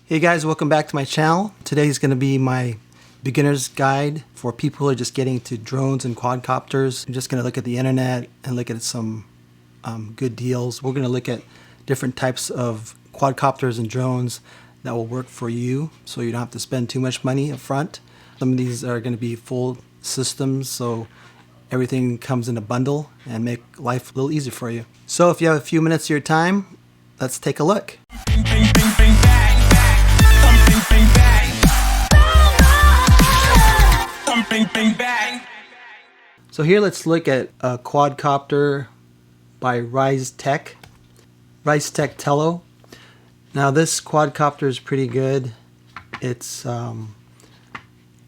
Hey guys, welcome back to my channel. Today's going to be my beginner's guide for people who are just getting into drones and quadcopters. I'm just going to look at the internet and look at some good deals. We're going to look at different types of quadcopters and drones that will work for you, so you don't have to spend too much money up front. Some of these are going to be full systems, so everything comes in a bundle and make life a little easier for you. So if you have a few minutes of your time, let's take a look. So here let's look at a quadcopter by Ryze Tech Tello. Now this quadcopter is pretty good. It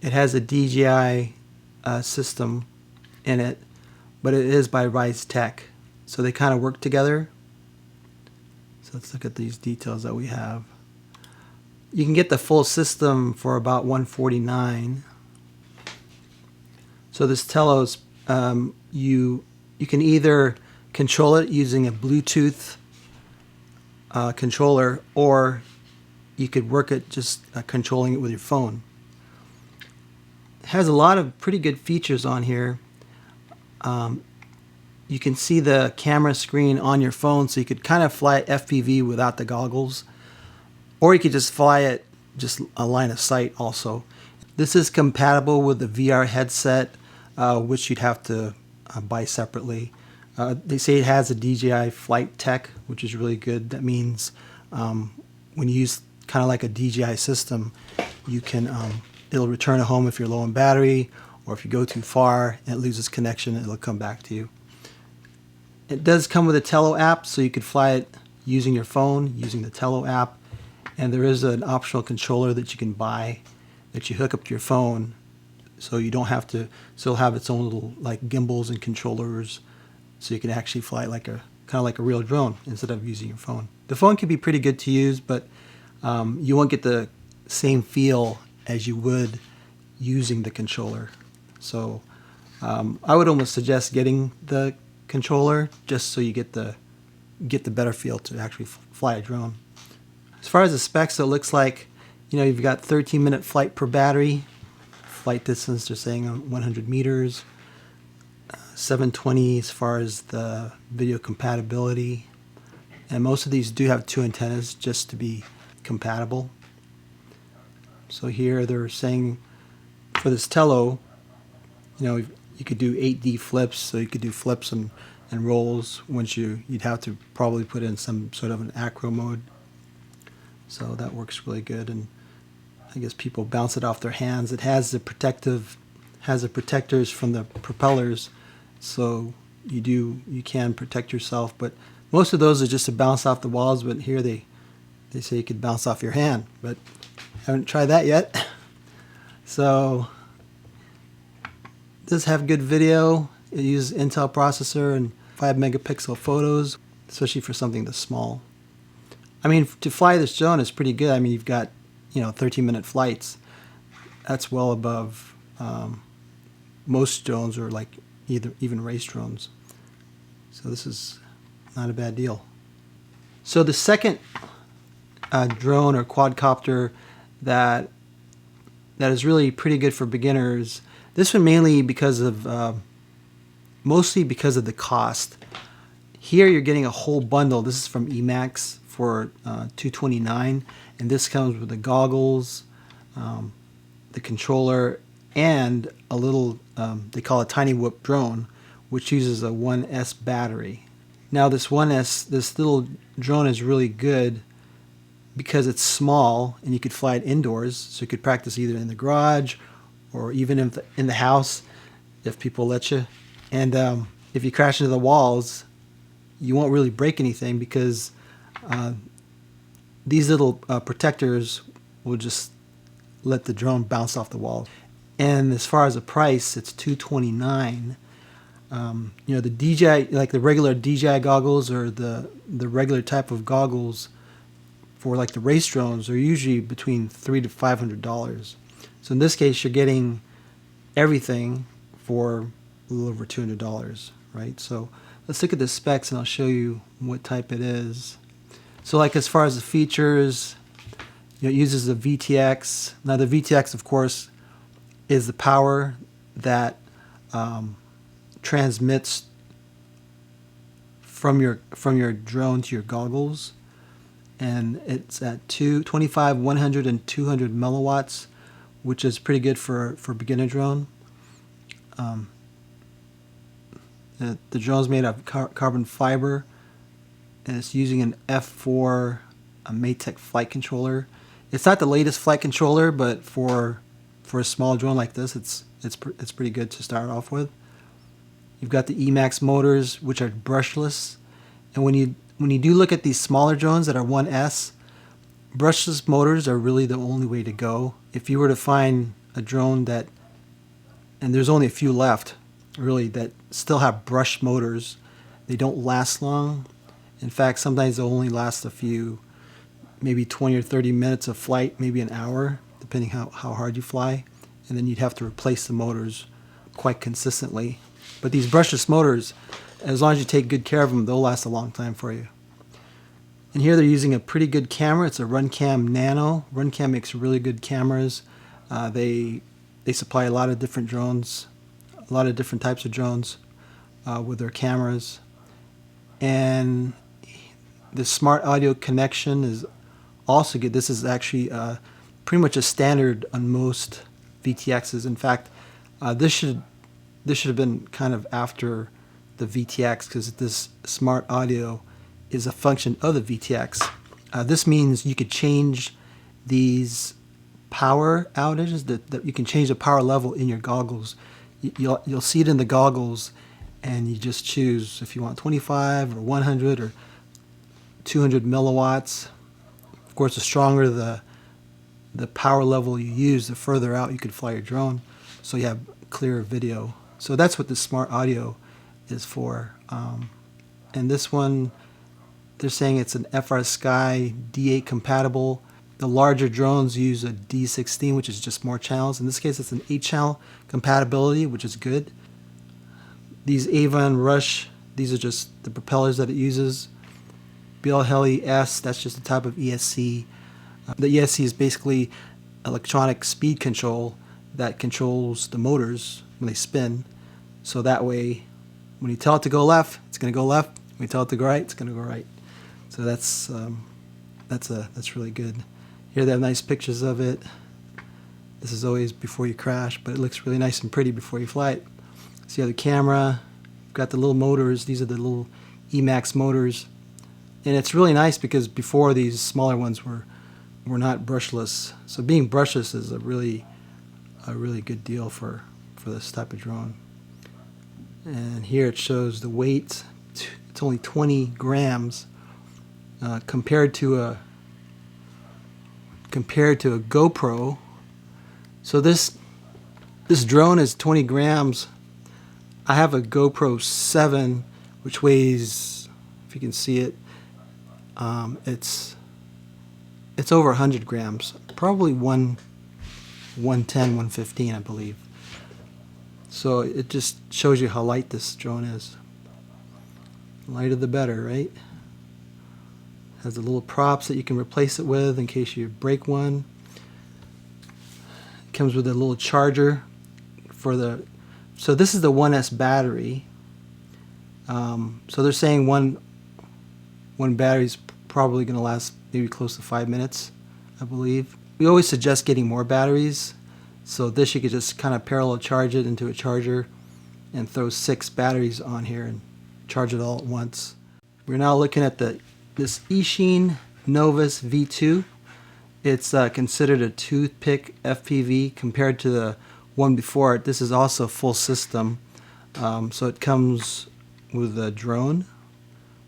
has a DJI system in it, but it is by Ryze Tech, so they kind of work together. So let's look at these details that we have. You can get the full system for about $149. So this Tello's, you can either control it using a Bluetooth controller, or you could work it just controlling it with your phone. It has a lot of pretty good features on here. You can see the camera screen on your phone, so you could kind of fly FPV without the goggles, or you could just fly it just a line of sight also. This is compatible with the VR headset, which you'd have to buy separately. They say it has a DJI flight tech, which is really good. That means when you use kind of like a DJI system, you can it'll return it home if you're low on battery, or if you go too far and it loses connection, it'll come back to you. It does come with a Tello app, so you could fly it using your phone, using the Tello app. And there is an optional controller that you can buy that you hook up to your phone, so you don't have to. So it'll have its own little like gimbals and controllers, so you can actually fly it like kind of like a real drone instead of using your phone. The phone can be pretty good to use, but you won't get the same feel as you would using the controller. So I would almost suggest getting the controller just so you get the better feel to actually fly a drone. As far as the specs, it looks like, you know, you've got 13-minute flight per battery. Flight distance, they're saying 100 meters. 720 as far as the video compatibility. And most of these do have 2 antennas just to be compatible. So here they're saying for this Tello, you know, you could do 8D flips, so you could do flips and rolls. You'd have to probably put in some sort of an acro mode. So that works really good, and I guess people bounce it off their hands. It has the protectors from the propellers, so you can protect yourself. But most of those are just to bounce off the walls. But here they say you could bounce off your hand, but I haven't tried that yet. So it does have good video. It uses Intel processor and 5-megapixel photos, especially for something this small. I mean, to fly this drone is pretty good. I mean, you've got, you know, 13-minute flights. That's well above most drones, or like even race drones. So this is not a bad deal. So the second drone or quadcopter that is really pretty good for beginners. This one mainly because of mostly because of the cost. Here you're getting a whole bundle. This is from Emax for $229, and this comes with the goggles, the controller, and a little they call it Tiny Whoop drone, which uses a 1S battery. Now this 1S, this little drone is really good because it's small and you could fly it indoors, so you could practice either in the garage or even in the house if people let you. And if you crash into the walls, you won't really break anything, because these little protectors will just let the drone bounce off the wall. And as far as the price, it's $229. You know, the DJI, like the regular DJI goggles or the regular type of goggles for like the race drones, are usually between $300 to $500. So in this case, you're getting everything for a little over $200, right? So let's look at the specs and I'll show you what type it is. So like as far as the features, It uses a VTX. Now the VTX, of course, is the power that transmits from your drone to your goggles, and it's at 25, 100, and 200 milliwatts, which is pretty good for beginner drone. The drone's made of carbon fiber, and it's using an F4 Maytech flight controller. It's not the latest flight controller, but for a small drone like this, it's pretty good to start off with. You've got the Emax motors, which are brushless, and when you do look at these smaller drones that are 1S, brushless motors are really the only way to go. If you were to find a drone that, and there's only a few left, really, that still have brush motors, they don't last long. In fact, sometimes they'll only last a few, maybe 20 or 30 minutes of flight, maybe an hour, depending how hard you fly, and then you'd have to replace the motors quite consistently. But these brushless motors, as long as you take good care of them, they'll last a long time for you. And here they're using a pretty good camera. It's a Runcam Nano. Runcam makes really good cameras. They supply a lot of different drones, a lot of different types of drones with their cameras. And the smart audio connection is also good. This is actually pretty much a standard on most VTXs. In fact, this should have been kind of after the VTX, because this smart audio is a function of the VTX. This means you could change these power outages, that you can change the power level in your goggles. You'll see it in the goggles, and you just choose if you want 25 or 100 or 200 milliwatts. Of course, the stronger the power level you use, the further out you could fly your drone, so you have clearer video. So that's what the smart audio is for. And this one, they're saying it's an FrSky D8 compatible. The larger drones use a D16, which is just more channels. In this case, it's an 8-channel compatibility, which is good. These Avon Rush, these are just the propellers that it uses. BLHeli S, that's just a type of ESC. The ESC is basically electronic speed control that controls the motors when they spin. So that way, when you tell it to go left, it's going to go left. When you tell it to go right, it's going to go right. So that's really good. Here they have nice pictures of it. This is always before you crash, but it looks really nice and pretty before you fly it. So you have the camera, you've got the little motors. These are the little Emax motors. And it's really nice because before, these smaller ones were not brushless. So being brushless is a really good deal for this type of drone. And here it shows the weight. It's only 20 grams compared to a GoPro. So this drone is 20 grams. I have a GoPro 7, which weighs, if you can see it, it's over 100 grams, probably 110, 115, I believe. So it just shows you how light this drone is. The lighter the better, right? Has the little props that you can replace it with in case you break one. It comes with a little charger for the. So this is the 1S battery. So they're saying one battery's probably going to last maybe close to 5 minutes, I believe. We always suggest getting more batteries. So this, you could just kind of parallel charge it into a charger and throw 6 batteries on here and charge it all at once. We're now looking at this Eachine Novus V2. It's considered a toothpick FPV compared to the one before it. This is also a full system. So it comes with a drone,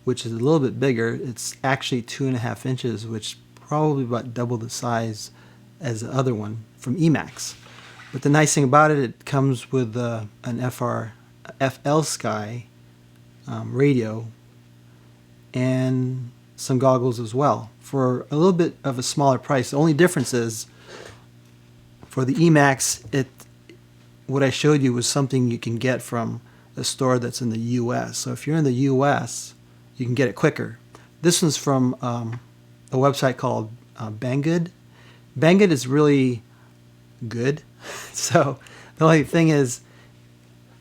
which is a little bit bigger. It's actually 2.5 inches, which is probably about double the size as the other one from Emax. But the nice thing about it, it comes with an FLSky radio and some goggles as well for a little bit of a smaller price. The only difference is for the Emax, what I showed you was something you can get from a store that's in the US. So if you're in the US, you can get it quicker. This one's from a website called Banggood, Banggood is really good. So the only thing is,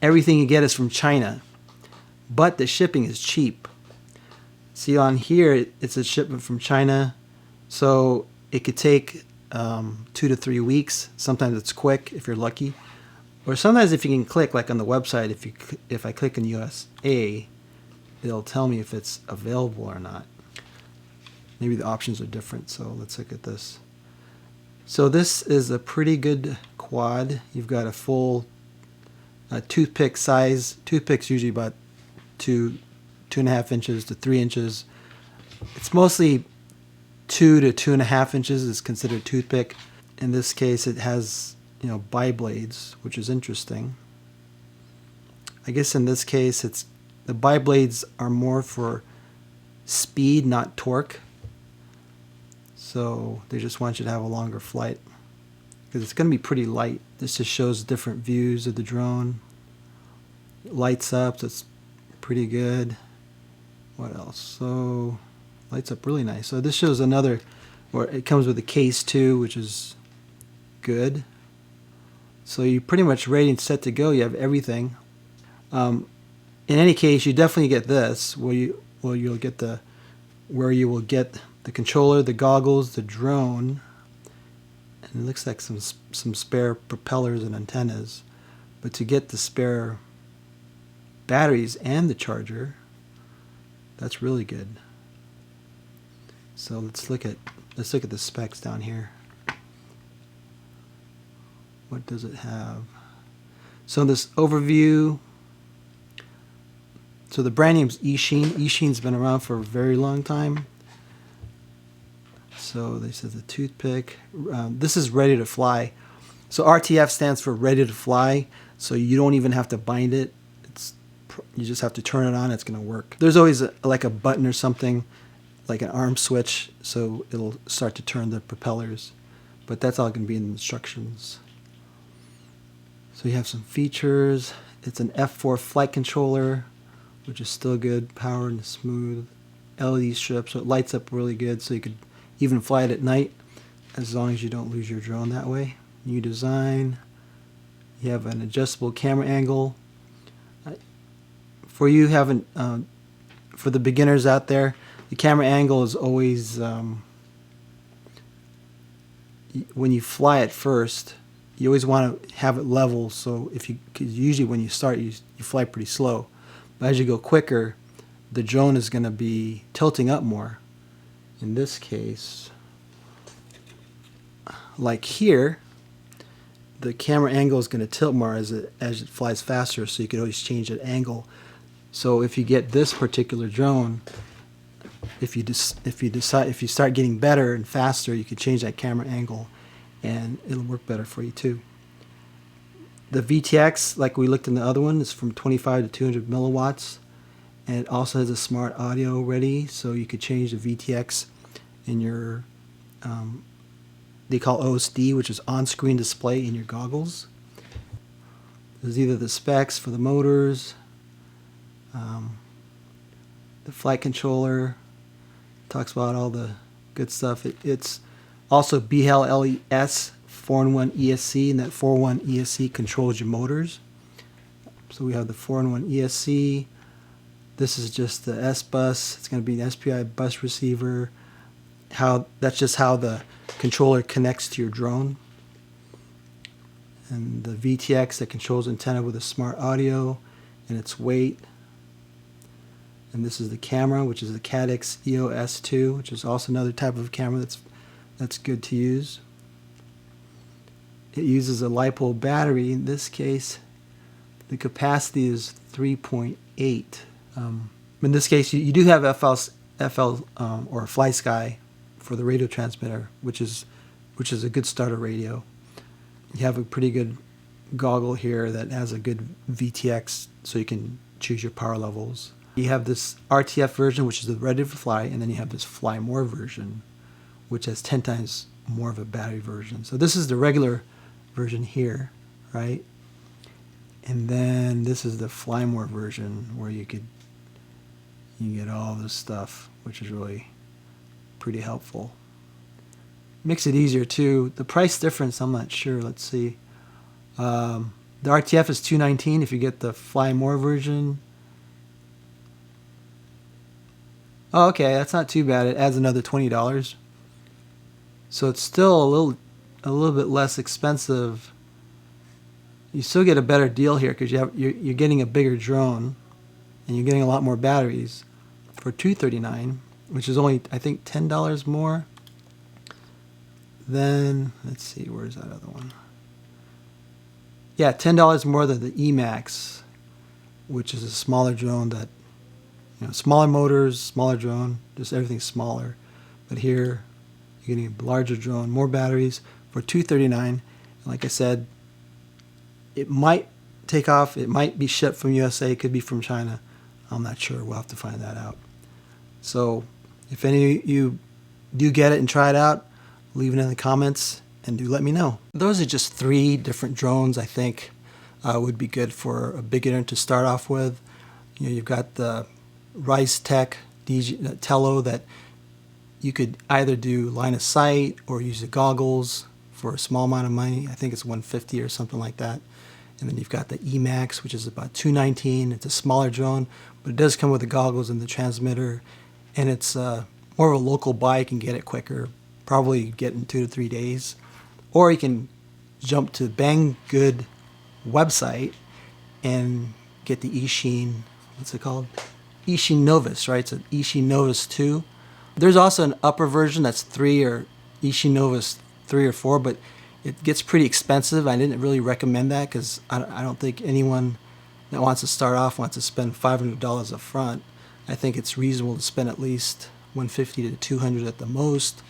everything you get is from China, but the shipping is cheap. See on here, it's a shipment from China, so it could take 2 to 3 weeks. Sometimes it's quick if you're lucky, or sometimes if you can click, like on the website, if I click in USA, it'll tell me if it's available or not. Maybe the options are different. So let's look at this. So this is a pretty good quad. You've got a full toothpick size. Toothpick's usually about 2.5 inches to 3 inches. It's mostly 2 to 2.5 inches is considered toothpick. In this case, it has, you know, bi-blades, which is interesting. I guess in this case, the bi-blades are more for speed, not torque. So they just want you to have a longer flight, because it's going to be pretty light. This just shows different views of the drone. It lights up, so it's pretty good. What else? So lights up really nice. So this shows another, or it comes with a case too, which is good. So you're pretty much ready and set to go. You have everything. In any case, you definitely get this, where you will get the controller, the goggles, the drone, and it looks like some spare propellers and antennas. But to get the spare batteries and the charger, that's really good. So let's look at the specs down here. What does it have? So this overview. So the brand name's Eachine. Eachine's been around for a very long time. So they said the toothpick. This is ready to fly. So RTF stands for ready to fly. So you don't even have to bind it. You just have to turn it on. It's going to work. There's always like a button or something, like an arm switch, so it'll start to turn the propellers. But that's all going to be in the instructions. So you have some features. It's an F4 flight controller, which is still good, powered and smooth. LED strip, so it lights up really good, so you could even fly it at night, as long as you don't lose your drone that way. New design. You have an adjustable camera angle. For the beginners out there, the camera angle is always, when you fly it first, you always want to have it level. So because usually when you start, you fly pretty slow. But as you go quicker, the drone is going to be tilting up more. In this case, like here, the camera angle is going to tilt more as it flies faster, so you can always change that angle. So if you get this particular drone, if you start getting better and faster, you can change that camera angle, and it'll work better for you too. The VTX, like we looked in the other one, is from 25 to 200 milliwatts, and it also has a smart audio ready, so you could change the VTX in your they call OSD, which is on-screen display in your goggles. There's either the specs for the motors, the flight controller, talks about all the good stuff. It's also BLLES 4-in-1 ESC, and that 4-in-1 ESC controls your motors. So we have the 4-in-1 ESC. This is just the S-bus. It's going to be an SPI bus receiver. That's just how the controller connects to your drone. And the VTX that controls antenna with a smart audio and its weight. And this is the camera, which is the Caddix EOS 2, which is also another type of camera that's good to use. It uses a LiPo battery. In this case, the capacity is 3.8. In this case, you do have FL or FlySky for the radio transmitter, which is a good starter radio. You have a pretty good goggle here that has a good VTX, so you can choose your power levels. You have this RTF version, which is the ready to fly, and then you have this Fly More version, which has 10 times more of a battery version. So this is the regular version here, right? And then this is the Fly More version, where you get all this stuff, which is really pretty helpful. Makes it easier too. The price difference, I'm not sure. Let's see. The RTF is $219 if you get the Fly More version. Oh, okay, that's not too bad. It adds another $20. So it's still a little bit less expensive. You still get a better deal here because you're getting a bigger drone and you're getting a lot more batteries for $239, which is only, I think, $10 more. Then let's see, where's that other one? Yeah, $10 more than the Emax, which is a smaller drone that, smaller motors, smaller drone, just everything's smaller. But here, you're getting a larger drone, more batteries for $239. And like I said, it might take off. It might be shipped from USA. It could be from China. I'm not sure. We'll have to find that out. So if any of you do get it and try it out, leave it in the comments and do let me know. Those are just 3 different drones I think would be good for a beginner to start off with. You've got the Ryze Tech Tello that you could either do line of sight or use the goggles for a small amount of money. I think it's $150 or something like that. And then you've got the Emax, which is about $219. It's a smaller drone, but it does come with the goggles and the transmitter. And it's more of a local buy. You can get it quicker, probably get in 2 to 3 days. Or you can jump to Banggood website and get the Eachine, what's it called? Eachine Novus, right? So Eachine Novus 2. There's also an upper version that's 3 or Eachine Novus 3 or 4, but it gets pretty expensive. I didn't really recommend that because I don't think anyone that wants to start off wants to spend $500 up front. I think it's reasonable to spend at least $150 to $200 at the most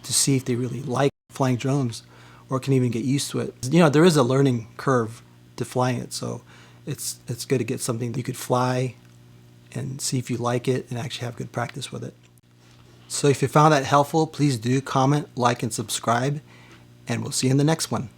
to see if they really like flying drones or can even get used to it. There is a learning curve to flying it, so it's good to get something that you could fly and see if you like it and actually have good practice with it. So if you found that helpful, please do comment, like, and subscribe, and we'll see you in the next one.